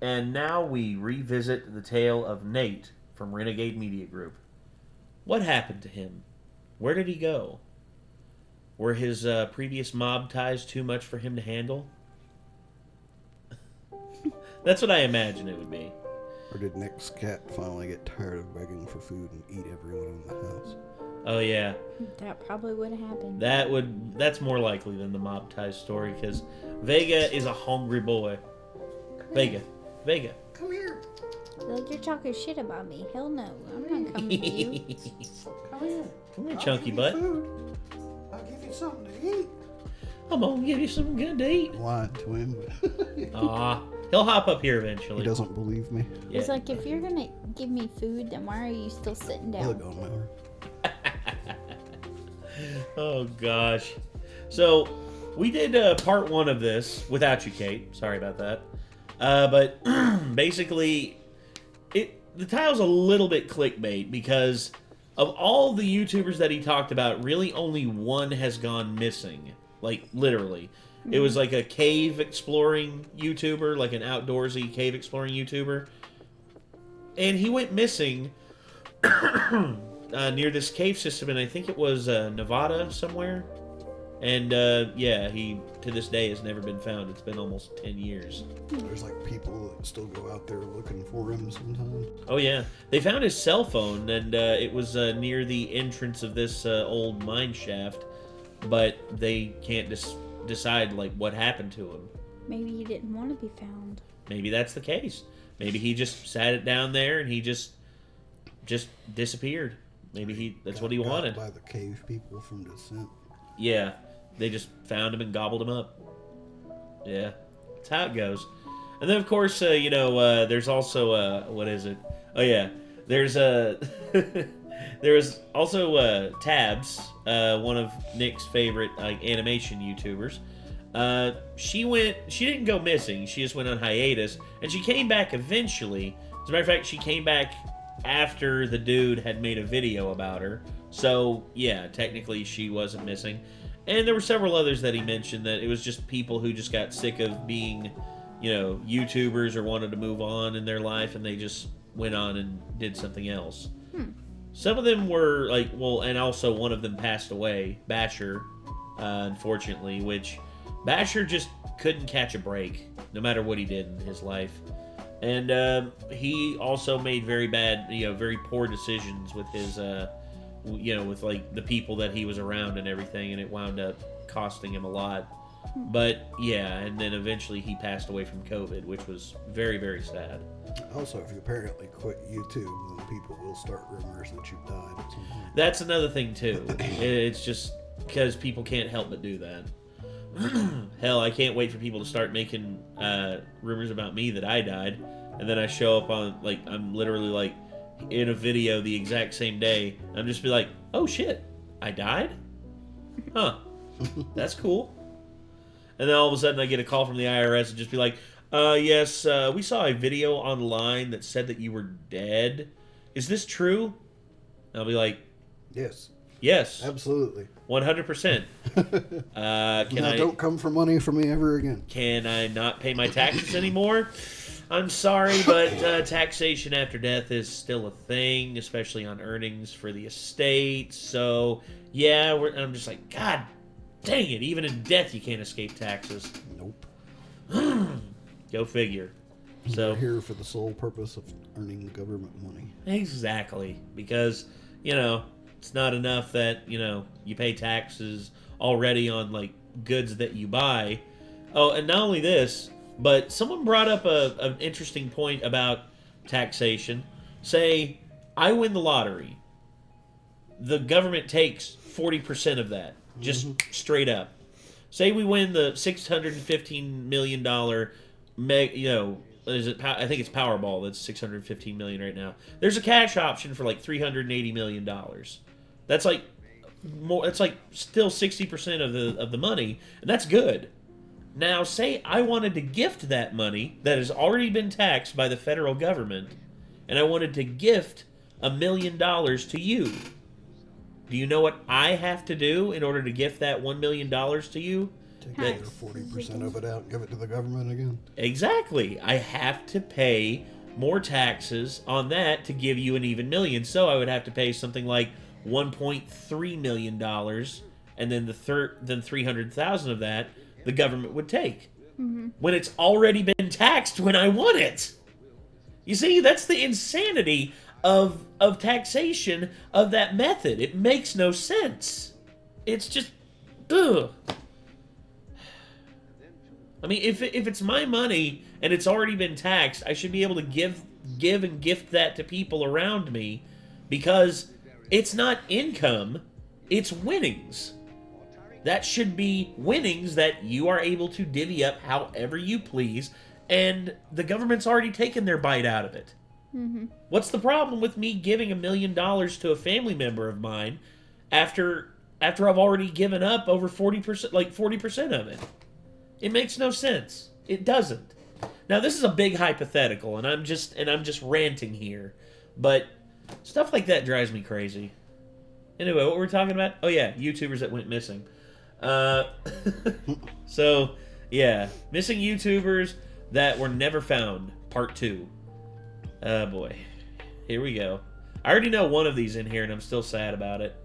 And now we revisit the tale of Nate from Renegade Media Group. What happened to him? Where did he go? Were his previous mob ties too much for him to handle? That's what I imagine it would be. Or did Nick's cat finally get tired of begging for food and eat everyone in the house? Oh yeah, That probably would have happened. that's more likely than the mob ties story, because Vega is a hungry boy. Vega, Come here. Like, you're talking shit about me. Hell no. I'm not coming to you. Come here. Come here, I'll chunky give you butt. food. I'll give you something to eat. I'm gonna give you something good to eat. Lied to him. Aw, he'll hop up here He eventually. doesn't believe me. Yeah. It's like, if you're gonna give me food, then why are you still sitting Look down? on her. Oh gosh. So we did part 1 of this without you, Kate. Sorry about that. But basically, the title's a little bit clickbait because of all the YouTubers that he talked about, really only one has gone missing. Like, literally. It was like a cave exploring YouTuber, like an outdoorsy cave exploring YouTuber. And he went missing near this cave system, and I think it was Nevada somewhere. And yeah, he to this day has never been found. It's been almost 10 years. There's like people that still go out there looking for him sometimes. Oh yeah, they found his cell phone, and it was near the entrance of this old mine shaft, but they can't decide like what happened to him. Maybe he didn't want to be found. Maybe that's the case. Maybe he just sat it down there and he just disappeared. Maybe that's what he wanted. By the cave people from Descent. Yeah, they just found him and gobbled him up. Yeah, that's how it goes. And then, of course, there's also, what is it? Oh, yeah, there's there was also Tabs, one of Nick's favorite animation YouTubers. She didn't go missing. She just went on hiatus, and she came back eventually. As a matter of fact, she came back after the dude had made a video about her. So, yeah, technically she wasn't missing. And there were several others that he mentioned that it was just people who just got sick of being, YouTubers or wanted to move on in their life, and they just went on and did something else. Some of them were and also one of them passed away, Basher, unfortunately, which Basher just couldn't catch a break, no matter what he did in his life. And he also made very bad, very poor decisions with his, with like the people that he was around and everything, and it wound up costing him a lot. But yeah, and then eventually he passed away from COVID, which was very, very sad. Also, if you apparently quit YouTube, then people will start rumors that you've died at some point. That's another thing too. It's just because people can't help but do that. Hell, I can't wait for people to start making rumors about me that I died, and then I show up on I'm literally in a video the exact same day. I'm just be like, oh shit, I died? Huh. That's cool. And then all of a sudden I get a call from the IRS and just be like, yes, we saw a video online that said that you were dead. Is this true? And I'll be like, yes, Absolutely. 100%. Don't come for money from me ever again. Can I not pay my taxes anymore? I'm sorry, but taxation after death is still a thing, especially on earnings for the estate. So, yeah, I'm just like, God dang it, even in death you can't escape taxes. Nope. Go figure. So We're here for the sole purpose of earning government money. Exactly, because, it's not enough that, you pay taxes already on, goods that you buy. Oh, and not only this, but someone brought up an interesting point about taxation. Say, I win the lottery. The government takes 40% of that, just straight up. Say we win the $615 million, I think it's Powerball that's $615 million right now. There's a cash option for $380 million. That's more. That's still 60% of the money, and that's good. Now, say I wanted to gift that money that has already been taxed by the federal government, and I wanted to gift $1 million to you. Do you know what I have to do in order to gift that $1 million to you? Take the other 40% of it out and give it to the government again. Exactly. I have to pay more taxes on that to give you an even million. So I would have to pay something like $1.3 million, and then then 300,000 of that the government would take. When it's already been taxed when I want it. You see, that's the insanity of taxation of that method. It makes no sense. It's just, ugh. I mean, if it's my money and it's already been taxed, I should be able to give and gift that to people around me, because it's not income, it's winnings. That should be winnings that you are able to divvy up however you please, and the government's already taken their bite out of it. What's the problem with me giving $1 million to a family member of mine after I've already given up over 40%, like 40% of it? It makes no sense. It doesn't. Now, this is a big hypothetical, and I'm just ranting here, but stuff like that drives me crazy. Anyway, what were we talking about? Oh yeah, YouTubers that went missing. So yeah, missing YouTubers that were never found, part 2. Oh boy, here we go. I already know one of these in here, and I'm still sad about it.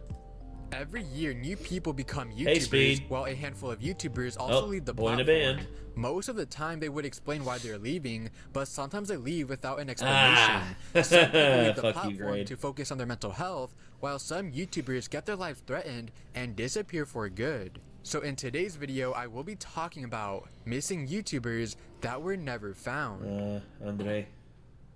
Every year, new people become YouTubers, Hey, Speed. while a handful of YouTubers also leave the boy in a platform. band. Most of the time, they would explain why they're leaving, but sometimes they leave without an explanation. Some people leave the Fuck you, platform Grade. to focus on their mental health, while some YouTubers get their lives threatened and disappear for good. So in today's video, I will be talking about missing YouTubers that were never found. Andre.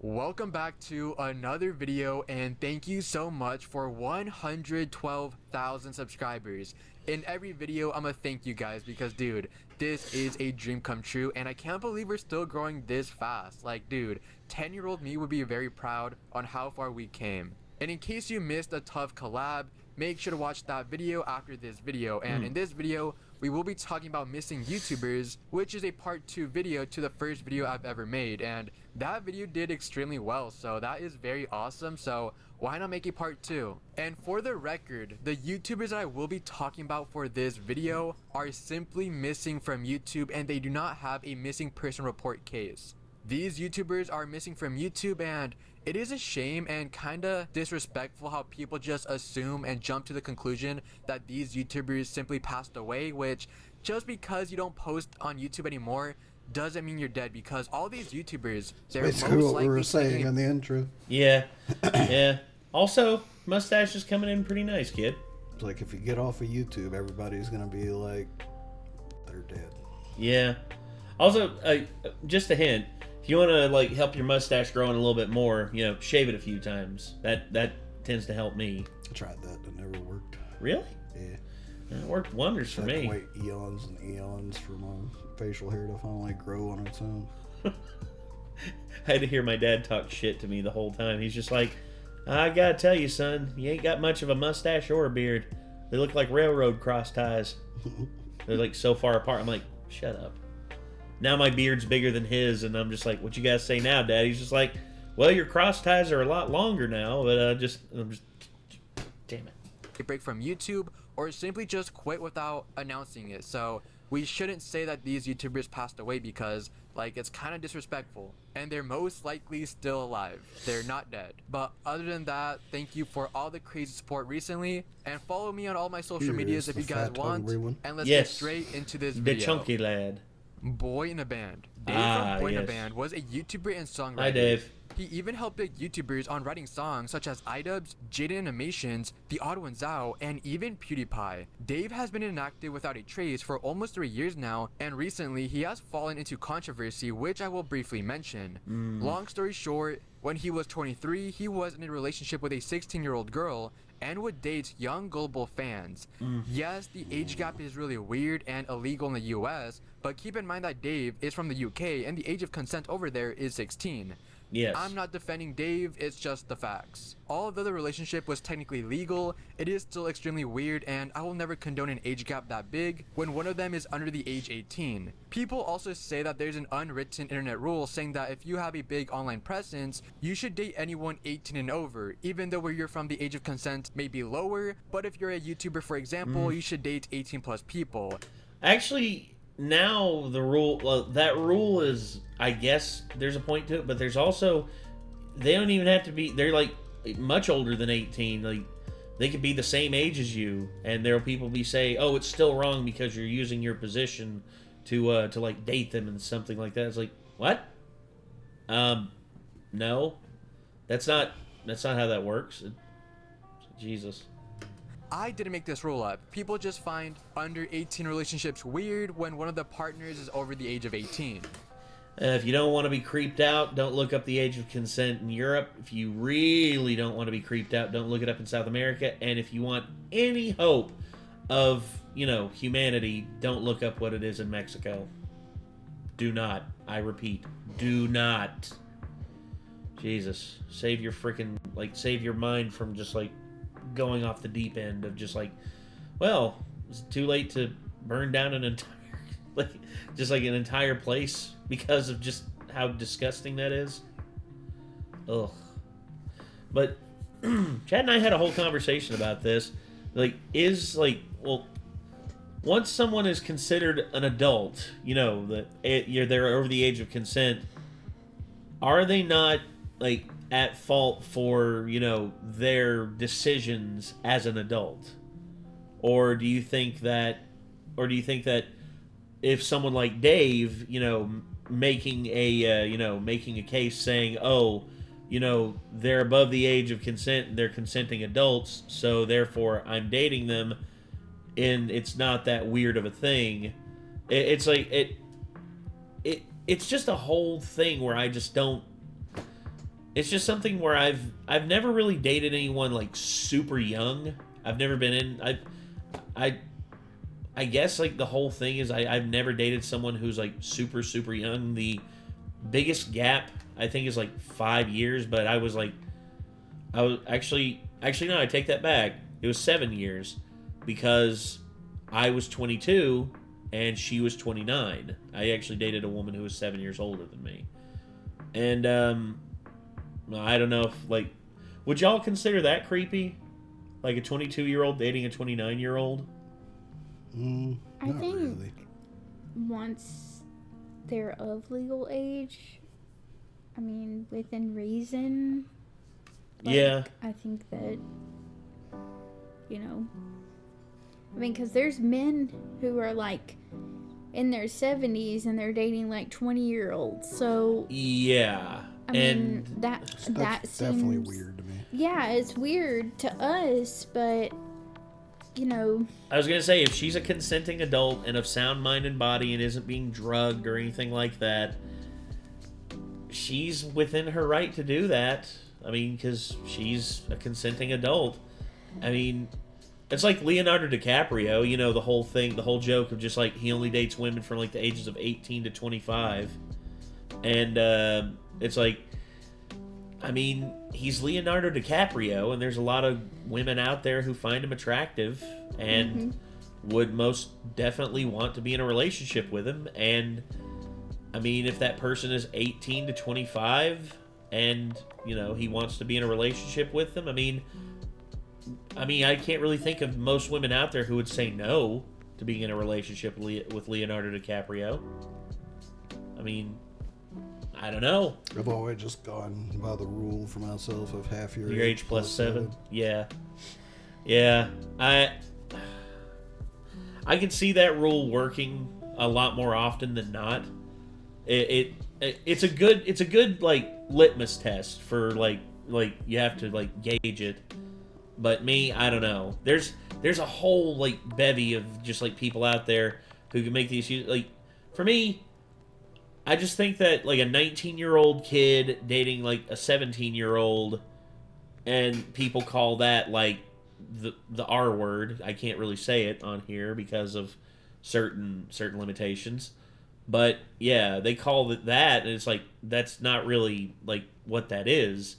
Welcome back to another video, and thank you so much for 112,000 subscribers. In every video, I'm gonna thank you guys because, dude, this is a dream come true, and I can't believe we're still growing this fast. Like, dude, 10-year-old me would be very proud on how far we came. And in case you missed a tough collab, make sure to watch that video after this video. And in this video, we will be talking about missing YouTubers, which is a part 2 video to the first video I've ever made, and that video did extremely well, so that is very awesome. So why not make a part 2? And for the record, the YouTubers that I will be talking about for this video are simply missing from YouTube, and they do not have a missing person report case. These YouTubers are missing from YouTube, and it is a shame and kinda disrespectful how people just assume and jump to the conclusion that these YouTubers simply passed away, which just because you don't post on YouTube anymore doesn't mean you're dead, because all these YouTubers, they're Basically most what we were likely saying in the intro. Yeah. Yeah. Also, mustache is coming in pretty nice, kid. It's like if you get off of YouTube, everybody's going to be like, they're dead. Yeah. Also, just a hint. If you want to like help your mustache grow in a little bit more, you know, shave it a few times. That tends to help me. I tried that, it never worked. Really? Yeah. It worked wonders for I had to me. wait eons and eons for my facial hair to finally grow on its own. I had to hear my dad talk shit to me the whole time. He's just like, I gotta tell you, son, you ain't got much of a mustache or a beard. They look like railroad cross ties. They're like so far apart. I'm like, shut up. Now my beard's bigger than his, and I'm just like, what you guys say now, Dad? He's just like, well, your cross ties are a lot longer now, but I'm just, damn it. a break from YouTube or simply just quit without announcing it. So we shouldn't say that these YouTubers passed away, because like it's kind of disrespectful, and they're most likely still alive. They're not dead. But other than that, thank you for all the crazy support recently, and follow me on all my social medias if you guys want. And let's get straight into this video. The chunky lad. Boy in a Band. Dave from Boy in a Band was a YouTuber and songwriter. Hi, Dave. He even helped big YouTubers on writing songs such as iDubbbz, Jaden Animations, The Odd Ones Out, and even PewDiePie. Dave has been inactive without a trace for almost 3 years now, and recently he has fallen into controversy, which I will briefly mention. Long story short, when he was 23, he was in a relationship with a 16-year-old girl and would date young gullible fans. Yes, the age gap is really weird and illegal in the US, but keep in mind that Dave is from the UK and the age of consent over there is 16. Yes. I'm not defending Dave, it's just the facts. Although the relationship was technically legal, it is still extremely weird, and I will never condone an age gap that big when one of them is under the age 18. People also say that there's an unwritten internet rule saying that if you have a big online presence, you should date anyone 18 and over, even though where you're from the age of consent may be lower, but if you're a YouTuber, for example, you should date 18 plus people. Actually, now the rule, well, that rule is, I guess there's a point to it, but there's also, they don't even have to be, they're like much older than 18. Like, they could be the same age as you, and there will people be say, oh, it's still wrong because you're using your position to like date them and something like that. It's like, what? No, that's not how that works. Jesus. I didn't make this rule up. People just find under 18 relationships weird when one of the partners is over the age of 18. If you don't want to be creeped out, don't look up the age of consent in Europe. If you really don't want to be creeped out, don't look it up in South America. And if you want any hope of, humanity, don't look up what it is in Mexico. Do not. I repeat, do not. Jesus. Save your freaking, save your mind from just, going off the deep end of just well, it's too late to burn down an entire an entire place because of just how disgusting that is. Ugh. But Chad and I had a whole conversation about this. Once someone is considered an adult, they're over the age of consent, are they not at fault for, their decisions as an adult? Or do you think that if someone like Dave, making a case saying, oh, they're above the age of consent and they're consenting adults, so therefore I'm dating them, and it's not that weird of a thing. It's just a whole thing where I just don't. It's just something where I've never really dated anyone super young. I've never been in. I guess the whole thing is I've never dated someone who's super super young. The biggest gap I think is 5 years, but I was actually no, I take that back. It was 7 years because I was 22 and she was 29. I actually dated a woman who was 7 years older than me, and I don't know if would y'all consider that creepy? A 22-year-old dating a 29-year-old? I think really. Once they're of legal age, I mean, within reason. Yeah. I think that, because there's men who are in their 70s and they're dating 20-year-olds. So yeah. I mean, that That's seems definitely weird to me. Yeah, it's weird to us, but I was gonna say, if she's a consenting adult and of sound mind and body and isn't being drugged or anything like that, she's within her right to do that. I mean, because she's a consenting adult. I mean, it's like Leonardo DiCaprio. The whole thing, the whole joke of just he only dates women from the ages of 18 to 25, and it's I mean, he's Leonardo DiCaprio, and there's a lot of women out there who find him attractive and would most definitely want to be in a relationship with him. And I mean, if that person is 18 to 25 and, he wants to be in a relationship with them, I mean, I can't really think of most women out there who would say no to being in a relationship with Leonardo DiCaprio. I mean, I don't know. I've always just gone by the rule for myself of half your age plus 7. Yeah. Yeah. I can see that rule working a lot more often than not. It's a good litmus test for you have to gauge it. But me, I don't know. There's a whole bevy of just people out there who can make these for me, I just think that a 19-year-old kid dating a 17-year-old, and people call that the R word. I can't really say it on here because of certain limitations. But yeah, they call it that, and it's that's not really what that is.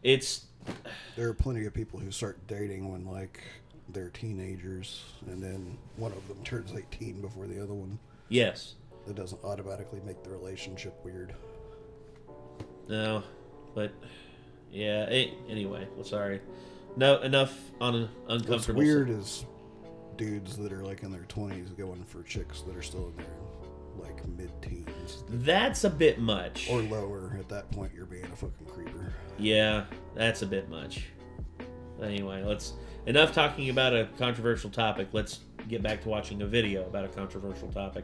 It's There are plenty of people who start dating when they're teenagers, and then one of them turns 18 before the other one. yes. That doesn't automatically make the relationship weird. No, but yeah. Anyway, well, sorry. No, enough on uncomfortable. What's weird is dudes that are like in their 20s going for chicks that are still in their like mid-teens. That's a bit much. Or lower. At that point, you're being a fucking creeper. Yeah, that's a bit much. Anyway, enough talking about a controversial topic. Let's get back to watching a video about a controversial topic.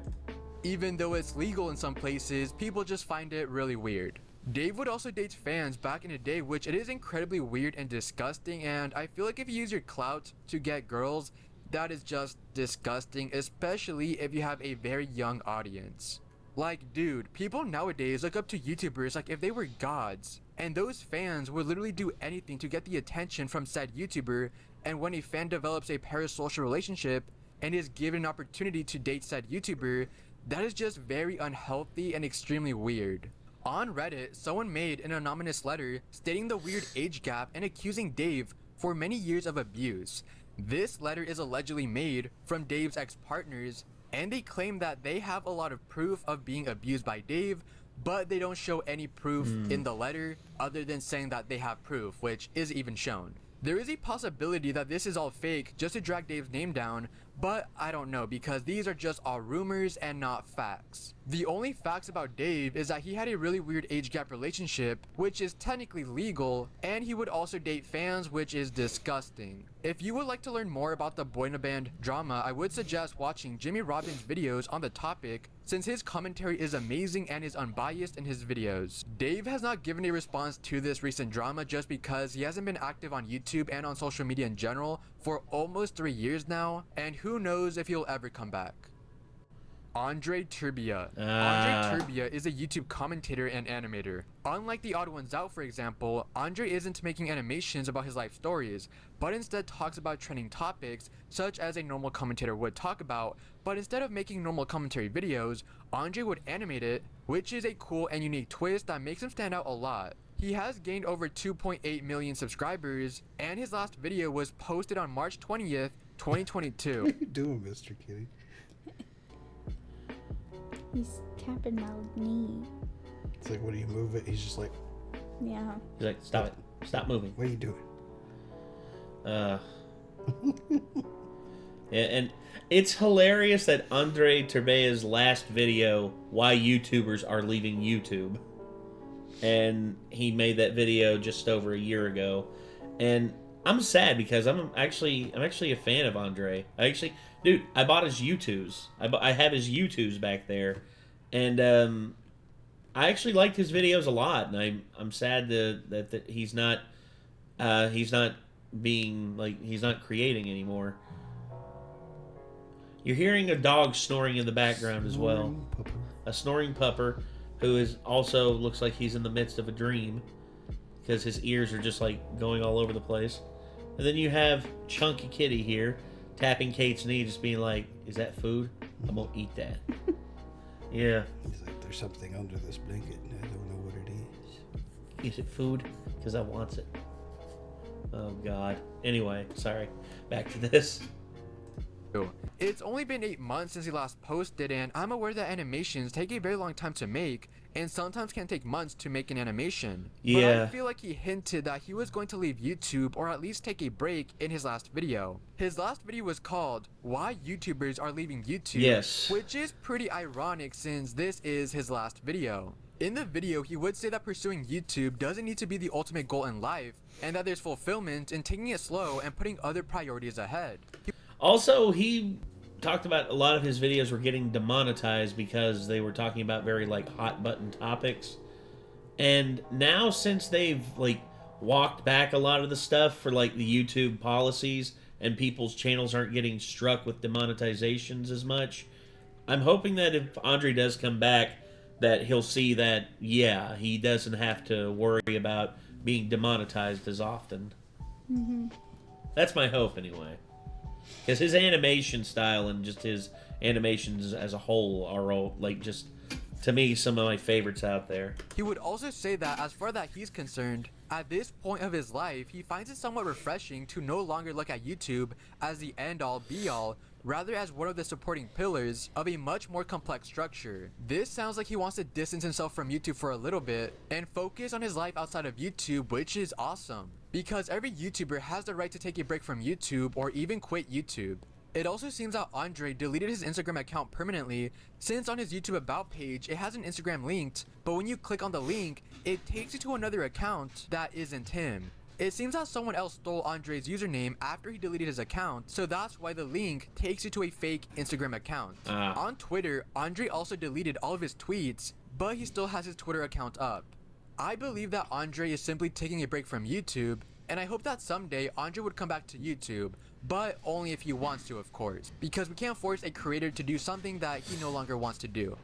Even though it's legal in some places, people just find it really weird. Dave would also date fans back in the day, which it is incredibly weird and disgusting, and I feel like if you use your clout to get girls, that is just disgusting, especially if you have a very young audience. Like, dude, people nowadays look up to YouTubers like if they were gods, and those fans would literally do anything to get the attention from said YouTuber, and when a fan develops a parasocial relationship and is given an opportunity to date said YouTuber, that is just very unhealthy and extremely weird. On Reddit, someone made an anonymous letter stating the weird age gap and accusing Dave for many years of abuse. This letter is allegedly made from Dave's ex-partners, and they claim that they have a lot of proof of being abused by Dave, but they don't show any proof in the letter other than saying that they have proof, which is even shown. There is a possibility that this is all fake just to drag Dave's name down, but I don't know because these are just all rumors and not facts. The only facts about Dave is that he had a really weird age gap relationship, which is technically legal, and he would also date fans, which is disgusting. If you would like to learn more about the boy in a band drama, I would suggest watching Jimmy Robbins' videos on the topic, since his commentary is amazing and is unbiased in his videos. Dave has not given a response to this recent drama just because he hasn't been active on YouTube and on social media in general for almost 3 years now, and who knows if he'll ever come back. Andre Turbia. Andre Turbia is a YouTube commentator and animator. Unlike the Odd Ones Out, for example, Andre isn't making animations about his life stories, but instead talks about trending topics, such as a normal commentator would talk about, but instead of making normal commentary videos, Andre would animate it, which is a cool and unique twist that makes him stand out a lot. He has gained over 2.8 million subscribers, and his last video was posted on March 20th, 2022. What are you doing, Mr. Kitty? He's tapping my knee. It's like, what do you move it? He's just like, Yeah. He's like, stop it. Stop moving. what are you doing? Yeah, and it's hilarious that Andre Turbia's last video, Why YouTubers Are Leaving YouTube. And he made that video just over a year ago. And I'm sad because I'm actually a fan of Andre. Dude, I bought his YouTubes. I have his YouTubes back there. And I actually liked his videos a lot, and I'm sad that he's not creating anymore. You're hearing a dog snoring in the background as well. A snoring pupper who is also looks like he's in the midst of a dream because his ears are just like going all over the place. And then you have Chunky Kitty here tapping Kate's knee, just being like, "Is that food? I'm gonna eat that." Yeah. He's like, there's something under this blanket and I don't know what it is. Is it food? Because I wants it. Oh, God. Anyway, sorry. Back to this. It's only been 8 months since he last posted, and I'm aware that animations take a very long time to make, and sometimes can take months to make an animation. Yeah. But I feel like he hinted that he was going to leave YouTube or at least take a break in his last video. His last video was called Why YouTubers Are Leaving YouTube, Yes. which is pretty ironic since this is his last video. In the video, he would say that pursuing YouTube doesn't need to be the ultimate goal in life, and that there's fulfillment in taking it slow and putting other priorities ahead. Also, he talked about a lot of his videos were getting demonetized because they were talking about very, like, hot button topics. And now, since they've, like, walked back a lot of the stuff for, like, the YouTube policies and people's channels aren't getting struck with demonetizations as much, I'm hoping that if Andre does come back, that he'll see that, yeah, he doesn't have to worry about being demonetized as often. Mm-hmm. That's my hope, anyway. Because his animation style and just his animations as a whole are all, like, just, to me, some of my favorites out there. He would also say that as far that he's concerned, at this point of his life, he finds it somewhat refreshing to no longer look at YouTube as the end-all be-all, rather as one of the supporting pillars of a much more complex structure. This sounds like he wants to distance himself from YouTube for a little bit and focus on his life outside of YouTube, which is awesome. Because every YouTuber has the right to take a break from YouTube or even quit YouTube. It also seems that Andre deleted his Instagram account permanently, since on his YouTube About page it has an Instagram linked, but when you click on the link, it takes you to another account that isn't him. It seems that someone else stole Andre's username after he deleted his account, so that's why the link takes you to a fake Instagram account. On Twitter, Andre also deleted all of his tweets, but he still has his Twitter account up. I believe that Andre is simply taking a break from YouTube, and I hope that someday Andre would come back to YouTube, but only if he wants to, of course, because we can't force a creator to do something that he no longer wants to do.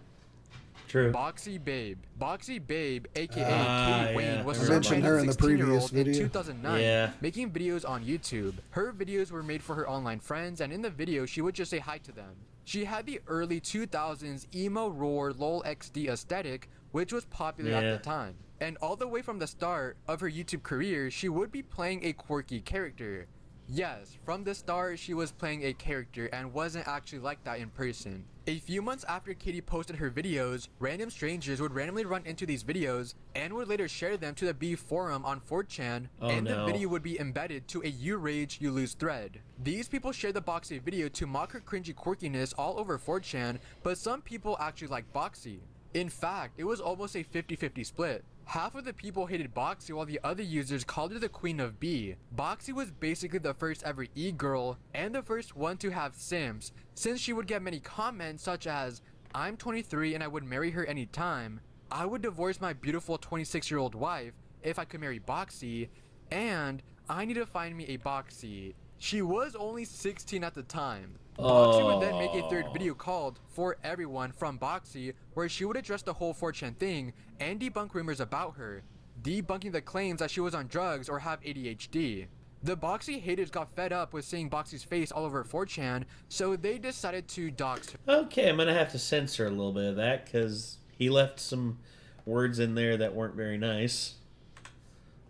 True. Boxy Babe, aka Katie Wayne, was I some mentioned her in the 16-year-old previous in video. 2009, making videos on YouTube. Her videos were made for her online friends, and in the video, she would just say hi to them. She had the early 2000s emo roar lol XD aesthetic, which was popular at the time. And all the way from the start of her YouTube career, she would be playing a quirky character. Yes, from the start, she was playing a character and wasn't actually like that in person. A few months after Katie posted her videos, random strangers would randomly run into these videos and would later share them to the B forum on 4chan, and the video would be embedded to a You Rage, You Lose thread. These people shared the Boxy video to mock her cringy quirkiness all over 4chan, but some people actually liked Boxy. In fact, it was almost a 50-50 split. Half of the people hated Boxy while the other users called her the Queen of B. Boxy was basically the first ever e-girl and the first one to have Sims, since she would get many comments such as, "I'm 23 and I would marry her anytime," "I would divorce my beautiful 26-year-old wife if I could marry Boxy," and "I need to find me a Boxy." She was only 16 at the time. Boxy would then make a third video called For Everyone from Boxy, where she would address the whole 4chan thing and debunk rumors about her, debunking the claims that she was on drugs or have ADHD. The Boxy haters got fed up with seeing Boxy's face all over 4chan, so they decided to dox her. Okay, I'm gonna have to censor a little bit of that because he left some words in there that weren't very nice.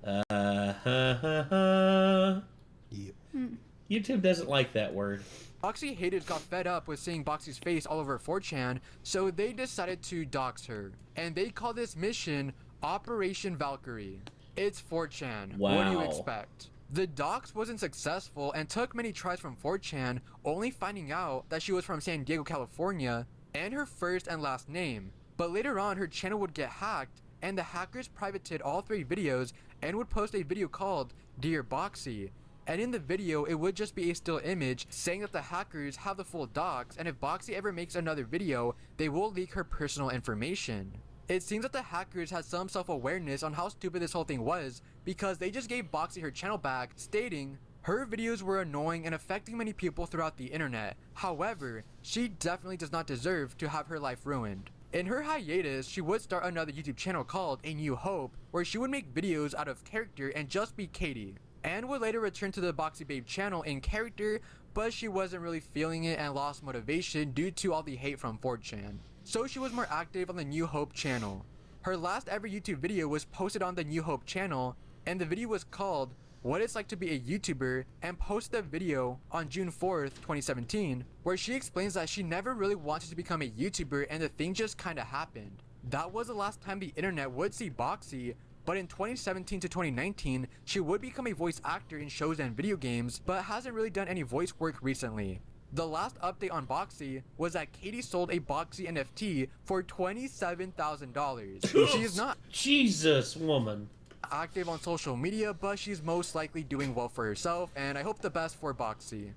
Yep. YouTube doesn't like that word. Boxy haters got fed up with seeing Boxy's face all over 4chan, so they decided to dox her. And they call this mission Operation Valkyrie. It's 4chan. Wow. What do you expect? The dox wasn't successful and took many tries from 4chan, only finding out that she was from San Diego, California, and her first and last name. But later on, her channel would get hacked, and the hackers privated all 3 videos and would post a video called Dear Boxy. And in the video, it would just be a still image saying that the hackers have the full docs, and if Boxy ever makes another video, they will leak her personal information. It seems that the hackers had some self-awareness on how stupid this whole thing was, because they just gave Boxy her channel back, stating, "Her videos were annoying and affecting many people throughout the internet. However, she definitely does not deserve to have her life ruined." In her hiatus, she would start another YouTube channel called A New Hope, where she would make videos out of character and just be Katie, and would later return to the Boxy Babe channel in character, but she wasn't really feeling it and lost motivation due to all the hate from 4chan. So she was more active on the New Hope channel. Her last ever YouTube video was posted on the New Hope channel, and the video was called What It's Like to Be a YouTuber, and posted a video on June 4th, 2017, where she explains that she never really wanted to become a YouTuber and the thing just kinda happened. That was the last time the internet would see Boxy, but in 2017 to 2019, she would become a voice actor in shows and video games, but hasn't really done any voice work recently. The last update on Boxy was that Katie sold a Boxy NFT for $27,000. She is not Jesus, woman. active on social media, but she's most likely doing well for herself, and I hope the best for Boxy.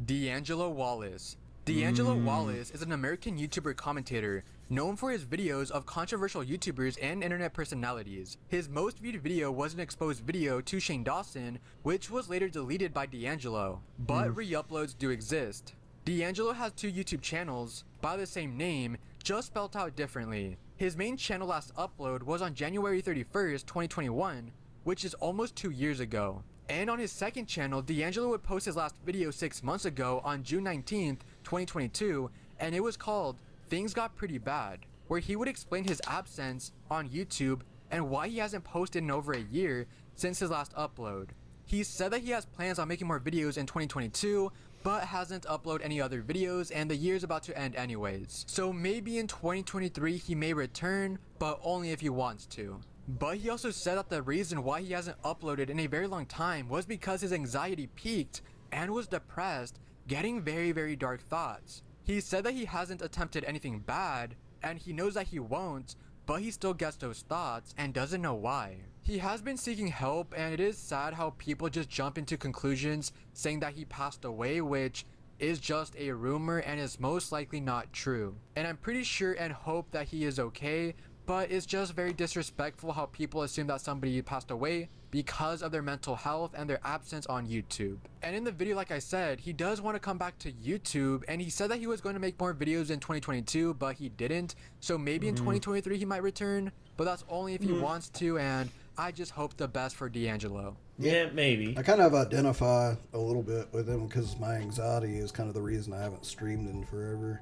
D'Angelo Wallace. D'Angelo Wallace is an American YouTuber commentator known for his videos of controversial YouTubers and internet personalities. His most viewed video was an exposed video to Shane Dawson, which was later deleted by D'Angelo, but re-uploads do exist. D'Angelo has 2 YouTube channels by the same name, just spelled out differently. His main channel last upload was on January 31st, 2021, which is almost 2 years ago. And on his second channel, D'Angelo would post his last video 6 months ago on June 19th, 2022, and it was called Things Got Pretty Bad, where he would explain his absence on YouTube and why he hasn't posted in over a year since his last upload. He said that he has plans on making more videos in 2022, but hasn't uploaded any other videos, and the year's about to end anyways. So maybe in 2023 he may return, but only if he wants to. But he also said that the reason why he hasn't uploaded in a very long time was because his anxiety peaked and was depressed, getting very, very dark thoughts. He said that he hasn't attempted anything bad, and he knows that he won't, but he still gets those thoughts and doesn't know why. He has been seeking help, and it is sad how people just jump into conclusions saying that he passed away, which is just a rumor and is most likely not true. And I'm pretty sure and hope that he is okay, but it's just very disrespectful how people assume that somebody passed away because of their mental health and their absence on YouTube. And in the video, like I said, he does want to come back to YouTube, and he said that he was going to make more videos in 2022, but he didn't. So maybe in 2023 he might return, but that's only if he wants to, and I just hope the best for D'Angelo. Yeah, maybe. I kind of identify a little bit with him because my anxiety is kind of the reason I haven't streamed in forever.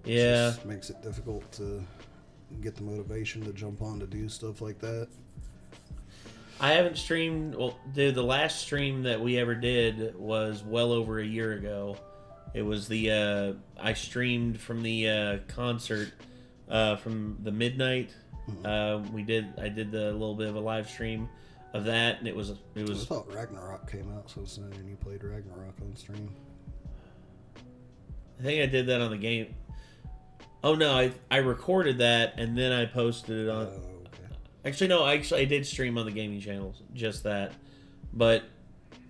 Yeah. It just makes it difficult to get the motivation to jump on to do stuff like that. I haven't streamed. Well, dude, the last stream that we ever did was well over a year ago. It was the I streamed from the concert from the midnight. I did the little bit of a live stream of that, and it was. I thought Ragnarok came out so soon, and you played Ragnarok on stream. I think I did that on the game. Oh no, I recorded that and then I posted it on. Okay. Actually, no, I did stream on the gaming channel, just that. But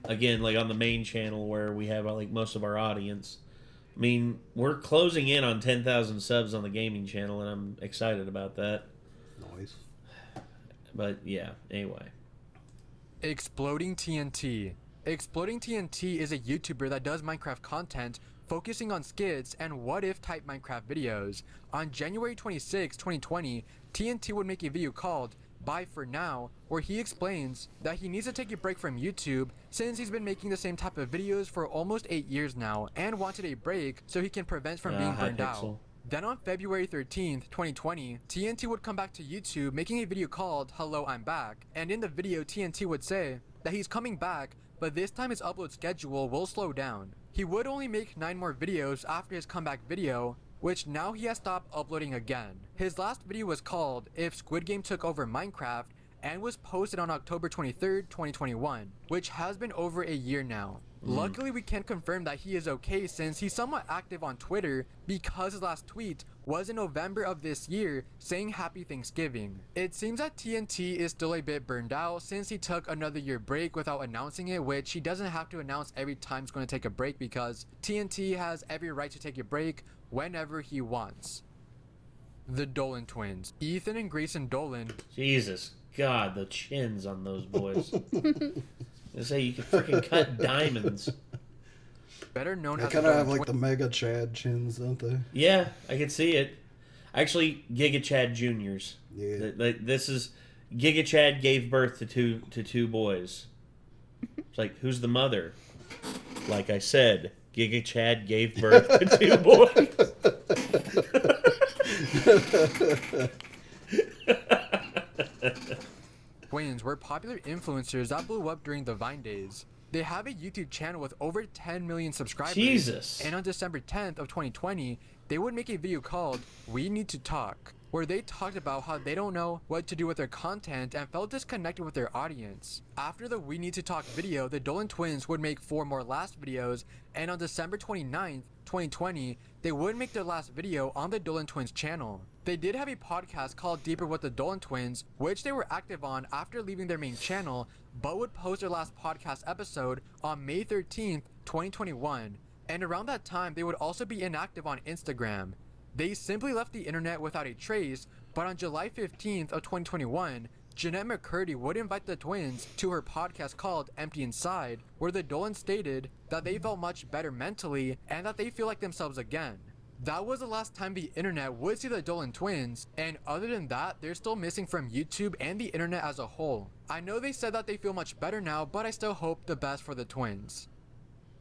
again, like on the main channel where we have like most of our audience. I mean, we're closing in on 10,000 subs on the gaming channel, and I'm excited about that. Nice. But yeah, anyway. Exploding TNT. Exploding TNT is a YouTuber that does Minecraft content focusing on skits and what-if type Minecraft videos. On January 26, 2020, TNT would make a video called Bye For Now, where he explains that he needs to take a break from YouTube since he's been making the same type of videos for almost 8 years now and wanted a break so he can prevent from being burned out. Then on February 13th, 2020, TNT would come back to YouTube making a video called Hello, I'm Back, and in the video TNT would say that he's coming back, but this time his upload schedule will slow down. He would only make 9 more videos after his comeback video, which now he has stopped uploading again. His last video was called If Squid Game Took Over Minecraft and was posted on October 23rd, 2021, which has been over a year now. Luckily, we can confirm that he is okay since he's somewhat active on Twitter because his last tweet was in November of this year saying Happy Thanksgiving. It seems that TNT is still a bit burned out since he took another year break without announcing it, which he doesn't have to announce every time he's going to take a break because TNT has every right to take a break whenever he wants. The Dolan Twins. Ethan and Grayson Dolan. Jesus God, the chins on those boys. They say you can freaking cut diamonds. Better known They as kind of the have Dolan like the Mega Chad chins, don't they? Yeah, I can see it. Actually, Giga Chad Juniors. Yeah. This is Giga Chad gave birth to two boys. It's like, who's the mother? Like I said, Giga Chad gave birth to 2 boys. Twins were popular influencers that blew up during the Vine days. They have a YouTube channel with over 10 million subscribers. Jesus. And on December 10th of 2020, they would make a video called We Need to Talk, where they talked about how they don't know what to do with their content and felt disconnected with their audience. After the We Need to Talk video, the Dolan Twins would make 4 more last videos, and on December 29th, 2020, they would make their last video on the Dolan Twins channel. They did have a podcast called Deeper with the Dolan Twins, which they were active on after leaving their main channel, but would post their last podcast episode on May 13th, 2021. And around that time, they would also be inactive on Instagram. They simply left the internet without a trace, but on July 15th of 2021, Jeanette McCurdy would invite the twins to her podcast called Empty Inside, where the Dolans stated that they felt much better mentally and that they feel like themselves again. That was the last time the internet would see the Dolan Twins, and other than that, they're still missing from YouTube and the internet as a whole. I know they said that they feel much better now, but I still hope the best for the twins.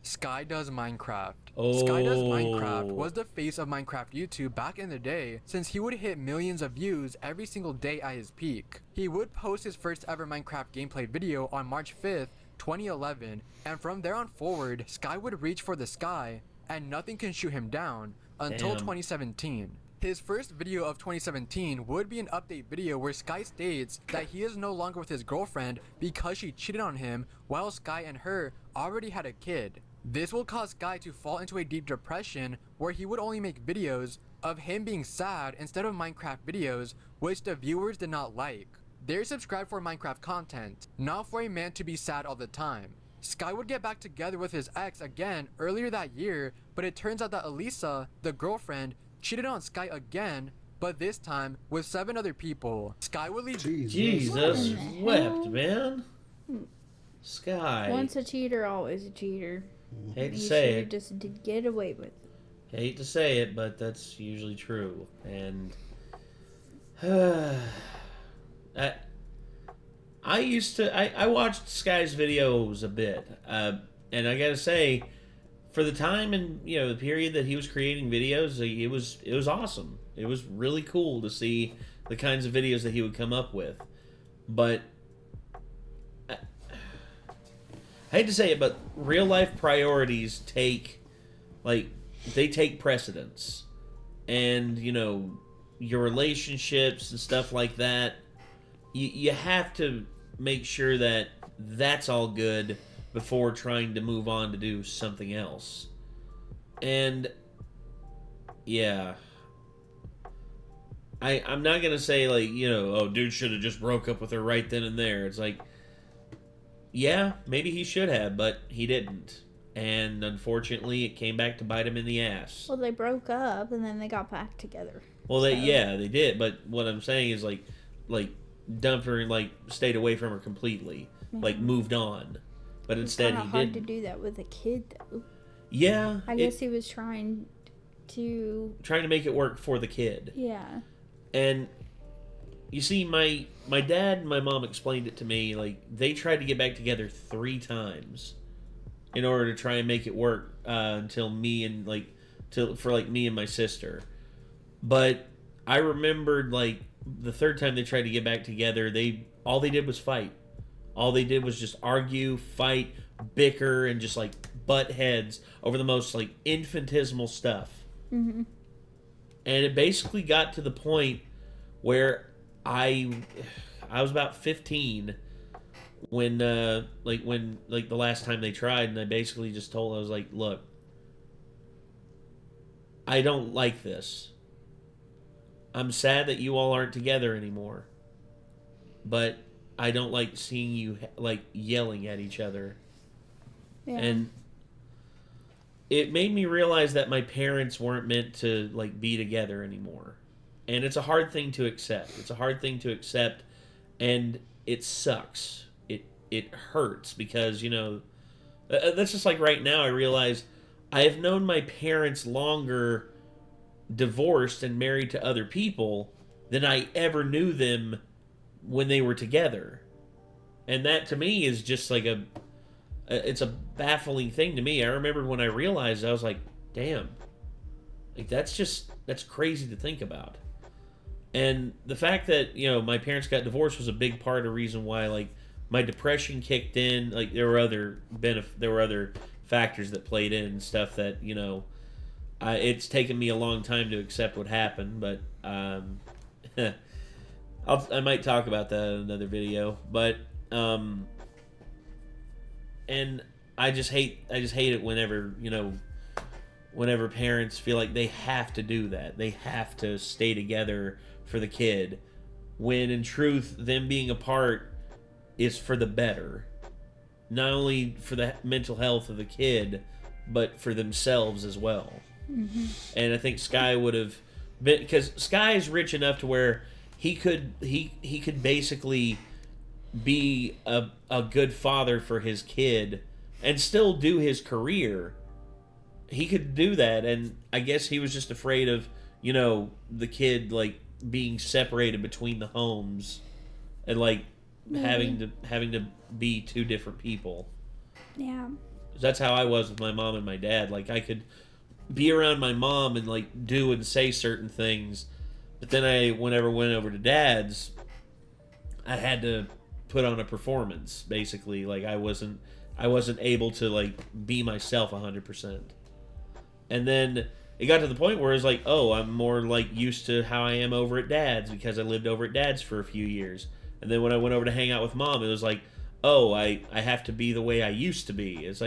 Sky Does Minecraft. Sky Does Minecraft was the face of Minecraft YouTube back in the day, since he would hit millions of views every single day at his peak. He would post his first ever Minecraft gameplay video on March 5th, 2011, and from there on forward, Sky would reach for the sky, and nothing can shoot him down, until 2017. His first video of 2017 would be an update video where Sky states that he is no longer with his girlfriend because she cheated on him while Sky and her already had a kid. This will cause Sky to fall into a deep depression where he would only make videos of him being sad instead of Minecraft videos, which the viewers did not like. They're subscribed for Minecraft content, not for a man to be sad all the time. Sky would get back together with his ex again earlier that year, but it turns out that Elisa, the girlfriend, cheated on Sky again, but this time with 7 other people. Sky would leave. Jesus wept, man. Sky. Once a cheater, always a cheater. Hate to You say should it. just did get away with it. Hate to say it, but that's usually true. And I watched Sky's videos a bit, and I gotta say, for the time and the period that he was creating videos, it was awesome. It was really cool to see the kinds of videos that he would come up with. But I hate to say it, but real life priorities take precedence, and your relationships and stuff like that. You have to make sure that that's all good before trying to move on to do something else. And yeah, I'm not gonna say oh, dude should have just broke up with her right then and there. It's like, yeah, maybe he should have, but he didn't. And unfortunately, it came back to bite him in the ass. Well, they broke up and then they got back together. Well, they did. But what I'm saying is like dumped her and stayed away from her completely, moved on. But instead, he didn't. It's hard to didn't. do that with a kid, though. Yeah, I guess he was trying to make it work for the kid. Yeah. And you see, my dad and my mom explained it to me. They tried to get back together 3 times in order to try and make it work until me and me and my sister. But I remembered the 3rd time they tried to get back together, all they did was fight. All they did was just argue, fight, bicker, and just butt heads over the most infinitesimal stuff. Mm-hmm. And it basically got to the point where I was about 15 when the last time they tried, and I basically just told, I was like, look, I don't like this. I'm sad that you all aren't together anymore, but I don't like seeing you yelling at each other. Yeah. And it made me realize that my parents weren't meant to be together anymore. And it's a hard thing to accept. It's a hard thing to accept, and it sucks. It hurts because that's just right now I realize I have known my parents longer divorced and married to other people than I ever knew them when they were together. And that to me is just it's a baffling thing to me. I remember when I realized, I was like, damn, that's crazy to think about. And the fact that my parents got divorced was a big part of the reason why my depression kicked in. There were other factors that played in and stuff that it's taken me a long time to accept what happened, but I might talk about that in another video. But and I just hate it whenever whenever parents feel like they have to do that. They have to stay together for the kid, when in truth them being apart is for the better, not only for the mental health of the kid, but for themselves as well. Mm-hmm. And I think Sky would have been, because Sky is rich enough to where he could basically be a good father for his kid and still do his career. He could do that, and I guess he was just afraid of the kid being separated between the homes and having to be 2 different people. Yeah. That's how I was with my mom and my dad. I could be around my mom and do and say certain things, but then whenever went over to dad's, I had to put on a performance. Basically, I wasn't able to be myself 100%. And then it got to the point where it's oh, I'm more used to how I am over at dad's because I lived over at dad's for a few years. And then when I went over to hang out with mom, it was oh, I have to be the way I used to be. It's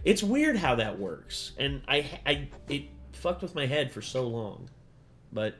It's weird how that works, and it fucked with my head for so long. But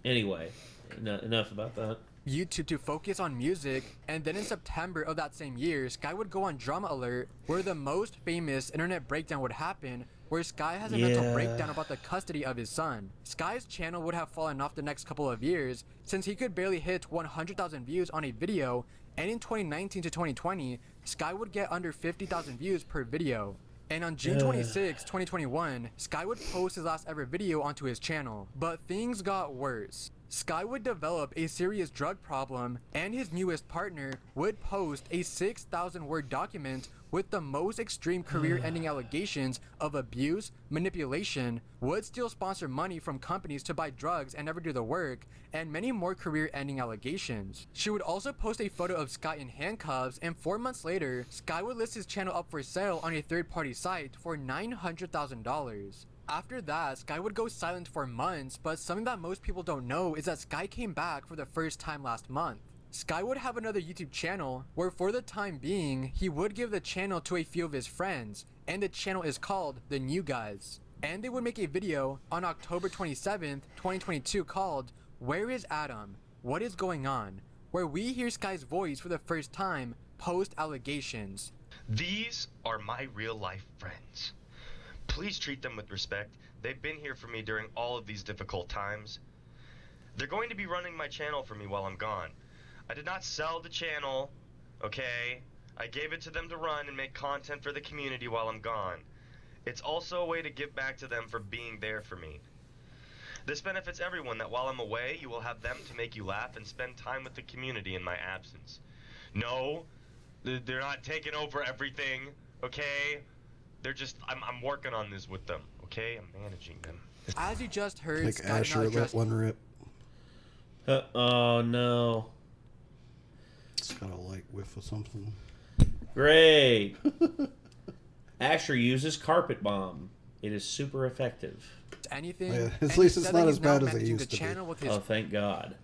anyway, enough about that. YouTube to focus on music, and then in September of that same year, Sky would go on Drama Alert, where the most famous internet breakdown would happen, where Sky has a mental breakdown about the custody of his son. Sky's channel would have fallen off the next couple of years, since he could barely hit 100,000 views on a video, and in 2019 to 2020, Sky would get under 50,000 views per video. And on June 26, 2021, Sky would post his last ever video onto his channel. But things got worse. Sky would develop a serious drug problem, and his newest partner would post a 6,000 word document with the most extreme career-ending allegations of abuse, manipulation, would still sponsor money from companies to buy drugs and never do the work, and many more career-ending allegations. She would also post a photo of Sky in handcuffs, and 4 months later, Sky would list his channel up for sale on a third-party site for $900,000. After that, Sky would go silent for months, but something that most people don't know is that Sky came back for the first time last month. Sky would have another YouTube channel where for the time being, he would give the channel to a few of his friends, and the channel is called The New Guys. And they would make a video on October 27th, 2022 called Where is Adam? What is going on? Where we hear Sky's voice for the first time post allegations. These are my real life friends. Please treat them with respect. They've been here for me during all of these difficult times. They're going to be running my channel for me while I'm gone. I did not sell the channel, okay? I gave it to them to run and make content for the community while I'm gone. It's also a way to give back to them for being there for me. This benefits everyone that while I'm away, you will have them to make you laugh and spend time with the community in my absence. No, they're not taking over everything, okay? They're just, I'm working on this with them, okay? I'm managing them. As you just heard, Like Sky did not Asher address- let one rip. Oh no. It's got a light whiff of something. Great. Asher uses carpet bomb. It is super effective. anything. Yeah, at and least he it's said not that as he's now bad as it managing used the to be. channel with his Oh, thank God.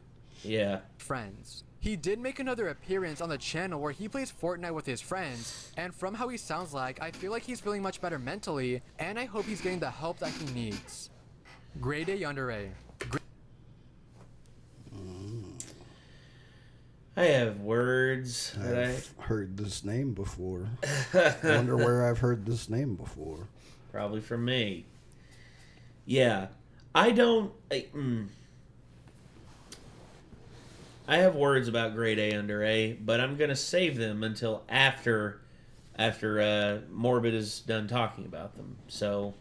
Yeah. friends. He did make another appearance on the channel where he plays Fortnite with his friends, and from how he sounds like, I feel like he's feeling much better mentally, and I hope he's getting the help that he needs. Grade A under A. I have words that I've heard this name before. Wonder where I've heard this name before. probably from me. Yeah. I don't... I have words about grade A under A, but I'm going to save them until after Morbid is done talking about them. So,